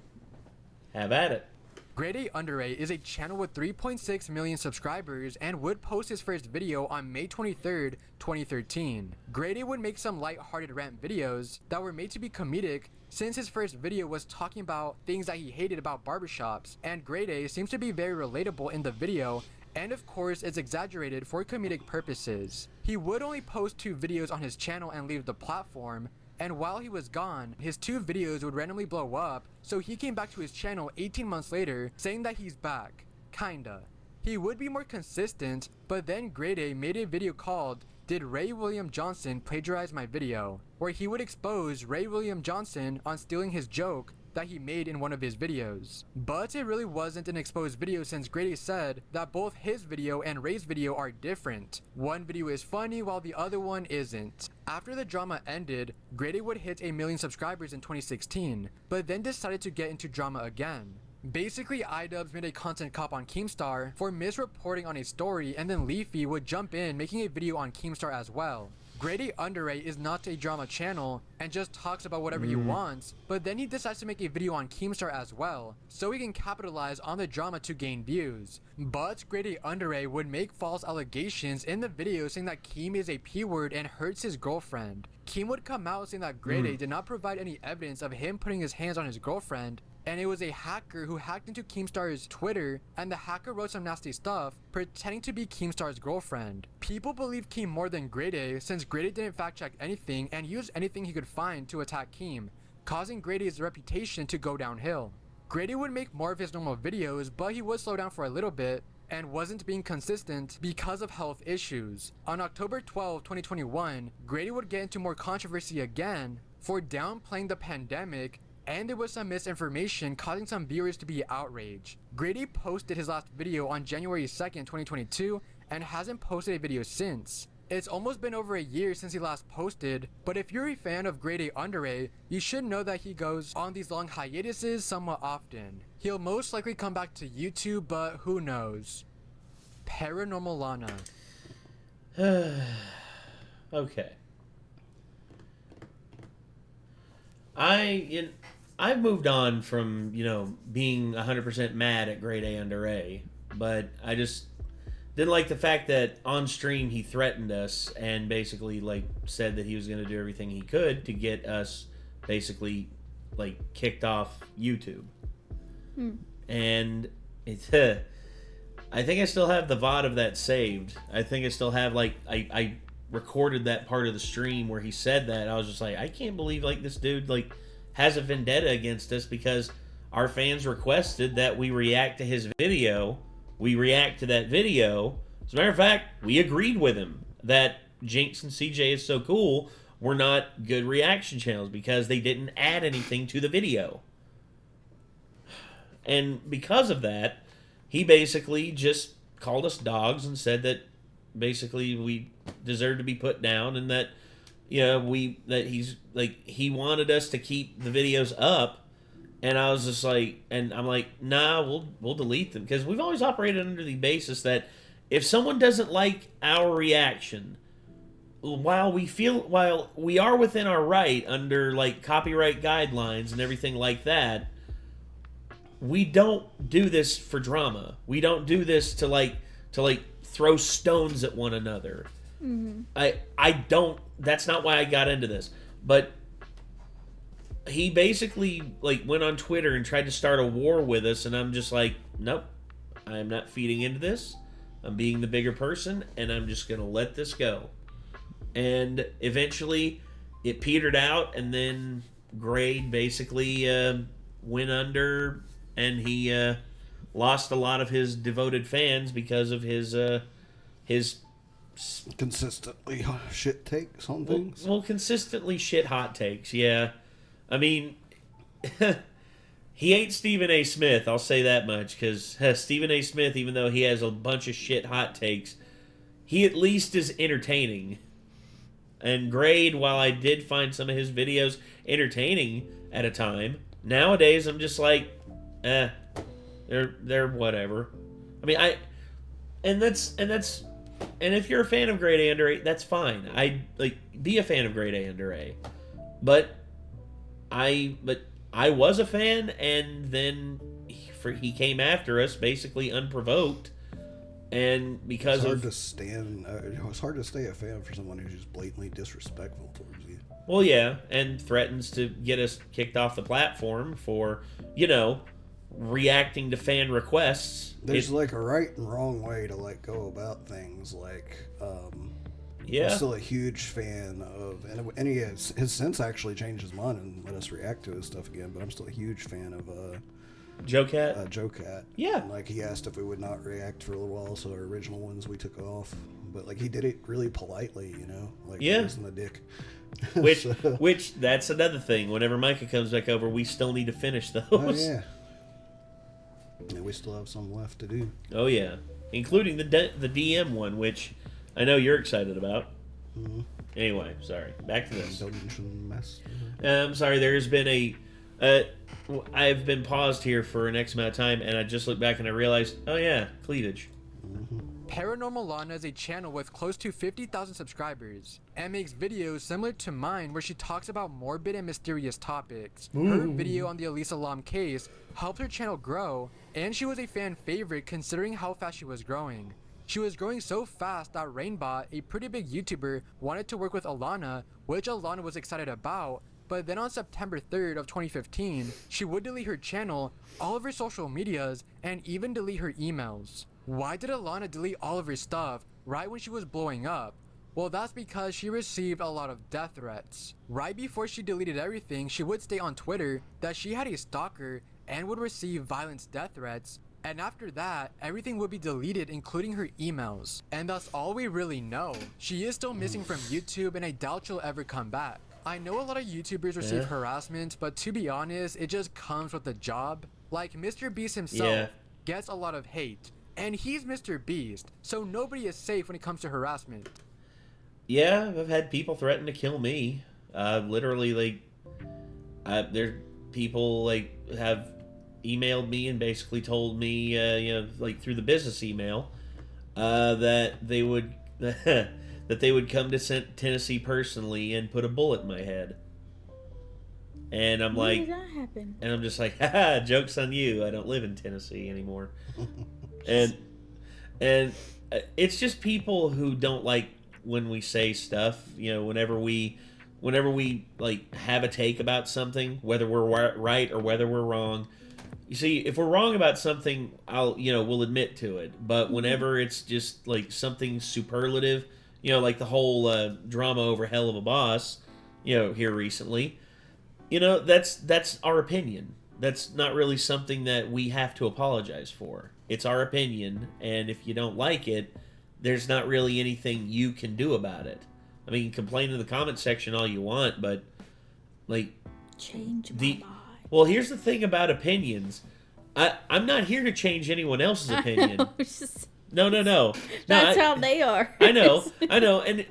have at it. Grade A Under A is a channel with 3.6 million subscribers and would post his first video on May 23rd, 2013. Grade A would make some light-hearted rant videos that were made to be comedic since his first video was talking about things that he hated about barbershops, and Grade A seems to be very relatable in the video, and of course it's exaggerated for comedic purposes. He would only post 2 videos on his channel and leave the platform, and while he was gone, his 2 videos would randomly blow up, so he came back to his channel 18 months later saying that he's back. Kinda. He would be more consistent, but then Grade A made a video called Did Ray William Johnson Plagiarize My Video?, where he would expose Ray William Johnson on stealing his joke that he made in one of his videos. But it really wasn't an exposed video since Grady said that both his video and Ray's video are different. One video is funny while the other one isn't. After the drama ended, Grady would hit 1 million subscribers in 2016, but then decided to get into drama again. Basically, iDubbbz made a content cop on Keemstar for misreporting on a story, and then Leafy would jump in making a video on Keemstar as well. Grade A Under A is not a drama channel and just talks about whatever he wants, but then he decides to make a video on Keemstar as well, so he can capitalize on the drama to gain views. But Grade A Under A would make false allegations in the video saying that Keem is a P-word and hurts his girlfriend. Keem would come out saying that Grade A did not provide any evidence of him putting his hands on his girlfriend, and it was a hacker who hacked into Keemstar's Twitter, and the hacker wrote some nasty stuff pretending to be Keemstar's girlfriend. People believe Keem more than Grade A since Grade A didn't fact check anything and used anything he could find to attack Keem, causing Grade A's reputation to go downhill. Grade A would make more of his normal videos, but he would slow down for a little bit and wasn't being consistent because of health issues. On October 12, 2021, Grady would get into more controversy again for downplaying the pandemic, and there was some misinformation causing some viewers to be outraged. Grade A posted his last video on January 2nd, 2022, and hasn't posted a video since. It's almost been over a year since he last posted, but if you're a fan of Grade A Under A, you should know that he goes on these long hiatuses somewhat often. He'll most likely come back to YouTube, but who knows. Paranormal Lana. Okay. I've moved on from, being 100% mad at Grade A Under A, but I just didn't like the fact that on stream he threatened us and basically said that he was going to do everything he could to get us basically kicked off YouTube. And it's I think I still have the VOD of that saved. I think I still have I recorded that part of the stream where he said that. I was just like, I can't believe this dude has a vendetta against us because our fans requested that we react to his video. We react to that video. As a matter of fact, we agreed with him that Jinx and CJ is so cool. We're not good reaction channels because they didn't add anything to the video. And because of that, he basically just called us dogs and said that basically we deserve to be put down and that he wanted us to keep the videos up. And I was just and I'm like, nah, we'll delete them because we've always operated under the basis that if someone doesn't like our reaction, while we are within our right under copyright guidelines and everything like that, we don't do this for drama. We don't do this to throw stones at one another. Mm-hmm. I don't. That's not why I got into this. But he basically went on Twitter and tried to start a war with us, and I'm just nope, I'm not feeding into this. I'm being the bigger person, and I'm just gonna let this go. And eventually, it petered out, and then Grade basically went under, and he lost a lot of his devoted fans because of his consistently shit takes on things. Well, consistently shit hot takes, yeah. I mean, he ain't Stephen A. Smith, I'll say that much, because Stephen A. Smith, even though he has a bunch of shit hot takes, he at least is entertaining. And Grade, while I did find some of his videos entertaining at a time, nowadays I'm just they're whatever. I mean, and if you're a fan of Grade A Under A, that's fine. Be a fan of Grade A Under A. But I was a fan, and then he came after us basically unprovoked, and because it's hard to stay a fan for someone who's just blatantly disrespectful towards you. Well, yeah, and threatens to get us kicked off the platform for reacting to fan requests. There's a right and wrong way to go about things. Yeah. I'm still a huge fan of, and he has since actually changed his mind and let us react to his stuff again. But I'm still a huge fan of Joe Cat. Joe Cat. Yeah. And, he asked if we would not react for a little while, so our original ones we took off. But he did it really politely, yeah. Using the dick. Which that's another thing. Whenever Micah comes back over, we still need to finish those. Oh yeah. Yeah, we still have some left to do. Oh yeah, including the DM one, which I know you're excited about. Mm-hmm. Anyway, sorry. Back to this. Dungeon Master. I'm sorry. There's been I've been paused here for an X amount of time, and I just looked back and I realized, oh yeah, cleavage. Mm-hmm. Paranormal Lana is a channel with close to 50,000 subscribers and makes videos similar to mine where she talks about morbid and mysterious topics. Ooh. Her video on the Elisa Lam case helped her channel grow, and she was a fan favorite considering how fast she was growing. She was growing so fast that Rainbot, a pretty big YouTuber, wanted to work with Alana, which Alana was excited about. But then on September 3rd of 2015, she would delete her channel, all of her social medias, and even delete her emails. Why did Alana delete all of her stuff right when she was blowing up? Well, that's because she received a lot of death threats. Right before she deleted everything, she would state on Twitter that she had a stalker and would receive violence death threats. And after that, everything would be deleted, including her emails. And that's all we really know. She is still missing from YouTube, and I doubt she'll ever come back. I know a lot of YouTubers receive harassment, but to be honest, it just comes with the job. Like, Mr. Beast himself gets a lot of hate, and he's Mr. Beast, so nobody is safe when it comes to harassment. Yeah, I've had people threaten to kill me. Literally, like, there people like have emailed me and basically told me, like through the business email, that they would that they would come to Tennessee personally and put a bullet in my head. And I'm like, when did that happen? And I'm just like, haha, joke's on you. I don't live in Tennessee anymore. and it's just people who don't like when we say stuff, whenever we like have a take about something, whether we're right or whether we're wrong. You see, if we're wrong about something, we'll admit to it. But whenever it's just like something superlative, like the whole drama over Hell of a Boss, here recently, that's our opinion. That's not really something that we have to apologize for. It's our opinion, and if you don't like it, there's not really anything you can do about it. I mean, complain in the comment section all you want, but like, change my mind. Well, here's the thing about opinions. I'm not here to change anyone else's opinion. No. That's how they are. I know.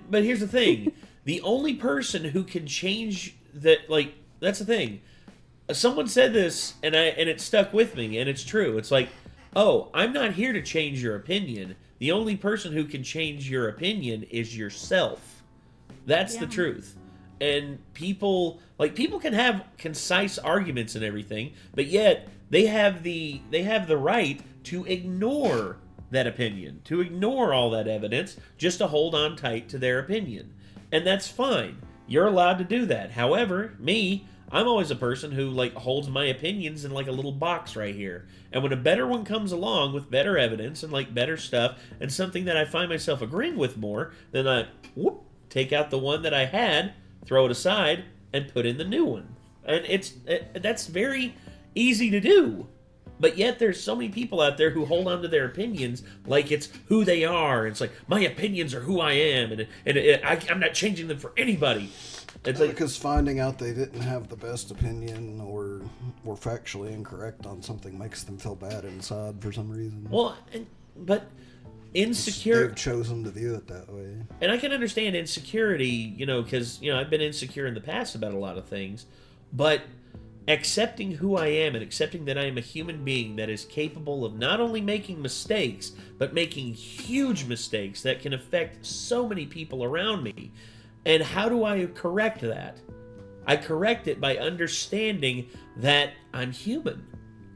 But here's the thing: the only person who can change that, like, that's the thing. Someone said this, and it stuck with me, and it's true. It's like, oh, I'm not here to change your opinion. The only person who can change your opinion is yourself. That's the truth. And people can have concise arguments and everything, but yet they have the right to ignore that opinion, to ignore all that evidence, just to hold on tight to their opinion. And that's fine. You're allowed to do that. However, I'm always a person who like holds my opinions in like a little box right here. And when a better one comes along with better evidence and like better stuff and something that I find myself agreeing with more, then I take out the one that I had, throw it aside, and put in the new one. And that's very easy to do. But yet there's so many people out there who hold on to their opinions like it's who they are. It's like, my opinions are who I am, and I'm not changing them for anybody. It's like, because finding out they didn't have the best opinion or were factually incorrect on something makes them feel bad inside for some reason. Well, but insecure. They've chosen to view it that way. And I can understand insecurity, because, I've been insecure in the past about a lot of things. But accepting who I am and accepting that I am a human being that is capable of not only making mistakes, but making huge mistakes that can affect so many people around me. And how do I correct that? I correct it by understanding that I'm human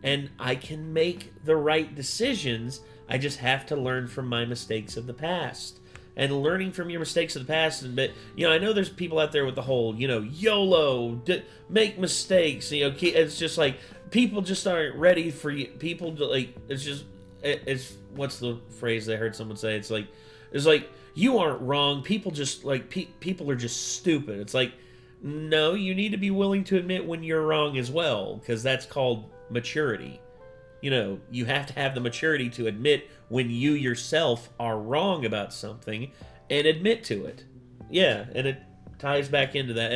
and I can make the right decisions. I just have to learn from my mistakes of the past. And learning from your mistakes of the past, but I know there's people out there with the whole, YOLO, make mistakes. It's just like people just aren't ready for you. People like it's what's the phrase I heard someone say? It's like you aren't wrong. People just like people are just stupid. It's like, no, you need to be willing to admit when you're wrong as well, because that's called maturity. You have to have the maturity to admit when you yourself are wrong about something and admit to it. Yeah, and it ties back into that.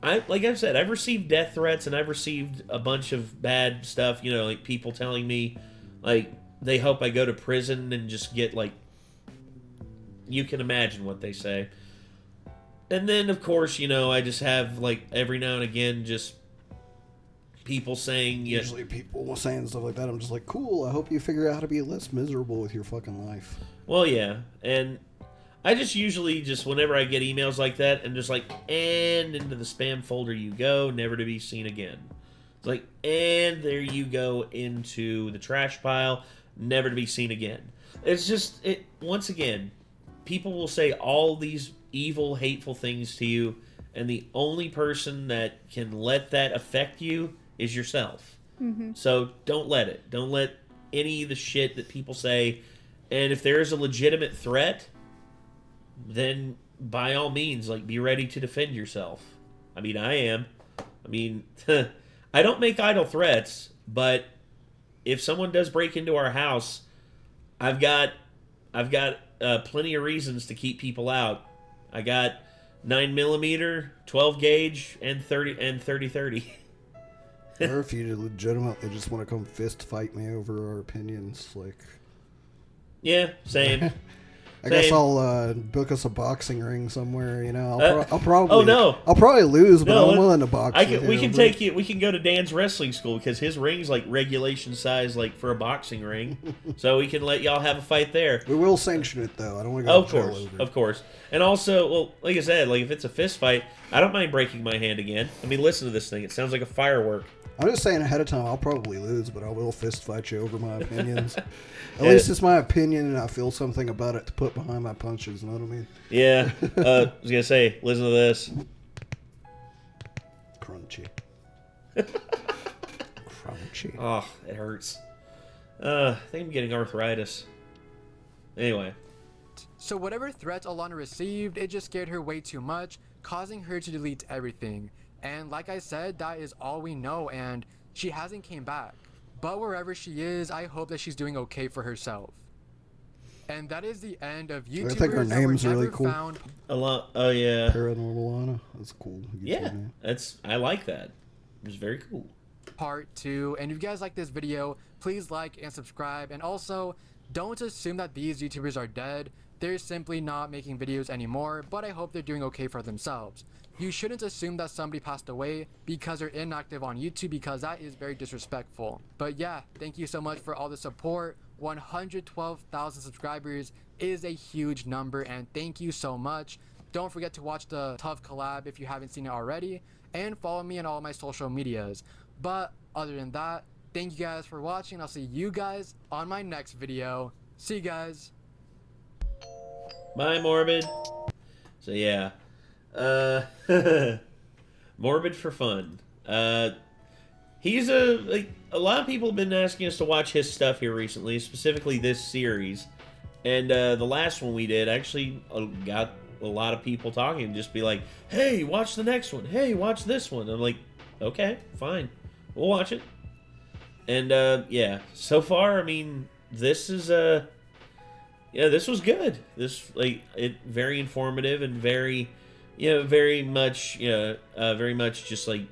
And like I've said, I've received death threats and I've received a bunch of bad stuff, like people telling me like they hope I go to prison and just get like, you can imagine what they say. And then of course, I just have like every now and again just people saying... Usually people saying stuff like that, I'm just like, cool, I hope you figure out how to be less miserable with your fucking life. Well, yeah, and I just usually whenever I get emails like that, and just like, and into the spam folder you go, never to be seen again. It's like, and there you go into the trash pile, never to be seen again. It's just, once again, people will say all these evil, hateful things to you, and the only person that can let that affect you is yourself. Mm-hmm. So don't let it. Don't let any of the shit that people say. And if there is a legitimate threat, then by all means, like, be ready to defend yourself. I mean, I am. I mean, I don't make idle threats, but if someone does break into our house, I've got plenty of reasons to keep people out. I got 9mm, 12 gauge, and 30/30. Or if you legitimately just want to come fist fight me over our opinions, like... Yeah, same. I guess Same. I'll book us a boxing ring somewhere. You know, I'll probably. Oh no! I'll probably lose, but No, I'm willing to box. we can take you. We can go to Dan's wrestling school because his ring's like regulation size, like for a boxing ring. So we can let y'all have a fight there. We will sanction it though. I don't want to go to jail over it. Of course. And also, well, like I said, like if it's a fist fight, I don't mind breaking my hand again. I mean, listen to this thing. It sounds like a firework. I'm just saying ahead of time, I'll probably lose, but I will fist fight you over my opinions. At least it's my opinion, and I feel something about it to put behind my punches. You know what I mean? Yeah. I was gonna say, listen to this. Crunchy. Crunchy. Oh, it hurts. I think I'm getting arthritis. Anyway. So whatever threats Alunnar received, it just scared her way too much, causing her to delete everything. And like I said, that is all we know, and she hasn't came back. But wherever she is, I hope that she's doing okay for herself. And that is the end of YouTubers I think her name's really cool. found. Oh yeah. Paranormal Anna. That's cool. Yeah, I like that. It was very cool. Part 2, and if you guys like this video, please like and subscribe, and also don't assume that these YouTubers are dead. They're simply not making videos anymore, but I hope they're doing okay for themselves. You shouldn't assume that somebody passed away because they're inactive on YouTube, because that is very disrespectful. But yeah, thank you so much for all the support. 112,000 subscribers is a huge number, and thank you so much. Don't forget to watch the Tough collab if you haven't seen it already, and follow me on all my social medias. But other than that, thank you guys for watching. I'll see you guys on my next video. See you guys. Bye, Morbid. So yeah. Morbid for fun. He's a lot of people have been asking us to watch his stuff here recently, specifically this series. And the last one we did actually got a lot of people talking and just be like, hey, watch the next one. Hey, watch this one. I'm like, okay, fine. We'll watch it. And yeah, so far, I mean, this is yeah, this was good. This very informative and very very much just like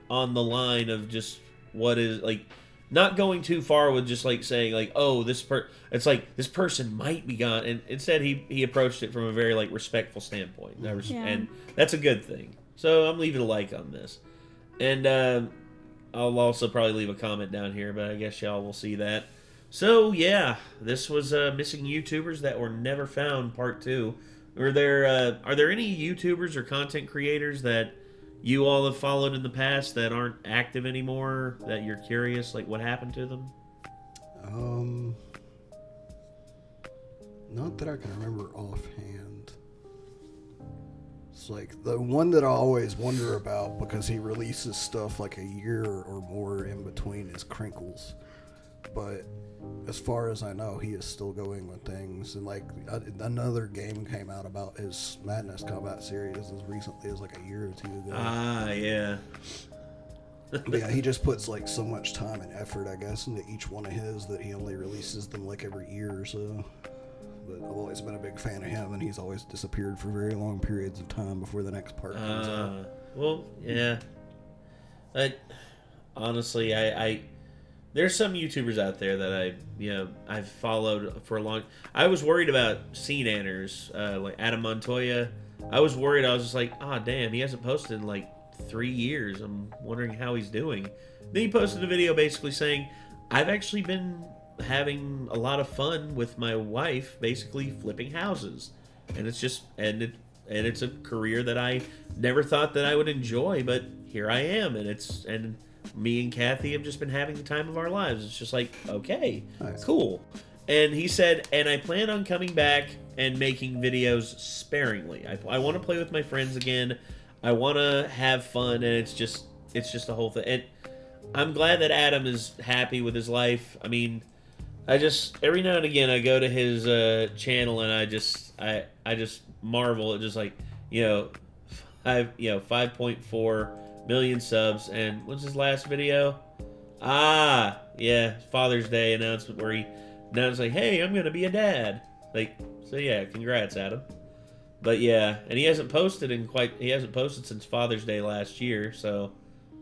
on the line of just what is like not going too far with just like saying like, oh, it's like this person might be gone, and instead he approached it from a very like respectful standpoint. And that's a good thing. So I'm leaving a like on this, and I'll also probably leave a comment down here, but I guess y'all will see that. So yeah, this was Missing YouTubers That Were Never Found Part 2. Are there any YouTubers or content creators that you all have followed in the past that aren't active anymore, that you're curious, like what happened to them? Not that I can remember offhand. It's like the one that I always wonder about because he releases stuff like a year or more in between is Crinkles. But as far as I know, he is still going with things. And like another game came out about his Madness Combat series as recently as like a year or two ago. Ah, yeah. But yeah, he just puts like so much time and effort, I guess, into each one of his that he only releases them like every year or so. But I've always been a big fan of him, and he's always disappeared for very long periods of time before the next part comes out. Well, yeah. Honestly, I there's some YouTubers out there that I've followed for a long. I was worried about Scene Anners, like Adam Montoya. I was worried. I was just like, damn, he hasn't posted in like 3 years. I'm wondering how he's doing. Then he posted a video basically saying, I've actually been having a lot of fun with my wife, basically flipping houses, and it's just it's a career that I never thought that I would enjoy, but here I am, and me and Kathy have just been having the time of our lives. It's just like, okay, nice. Cool. And he said, and I plan on coming back and making videos sparingly. I want to play with my friends again. I want to have fun, and it's just a whole thing. And I'm glad that Adam is happy with his life. I mean, I just every now and again I go to his channel and I just marvel at just like 5.4 million subs. And what's his last video? Yeah, Father's Day announcement where he announced like, hey, I'm gonna be a dad. Like, so yeah, congrats, Adam. But yeah, and he hasn't posted since Father's Day last year, so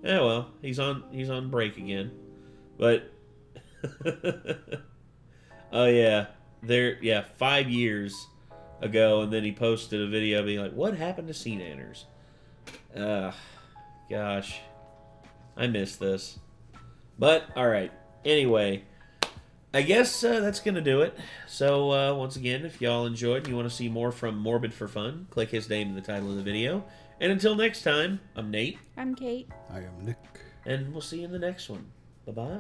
yeah, well, he's on break again. But oh yeah, 5 years ago, and then he posted a video being like, "What happened to Sea Nanners?" Gosh, I miss this. But all right, anyway, I guess that's gonna do it. So once again, if y'all enjoyed and you want to see more from Morbid for Fun, click his name in the title of the video. And until next time, I'm Nate. I'm Kate. I am Nick. And we'll see you in the next one. Bye-bye.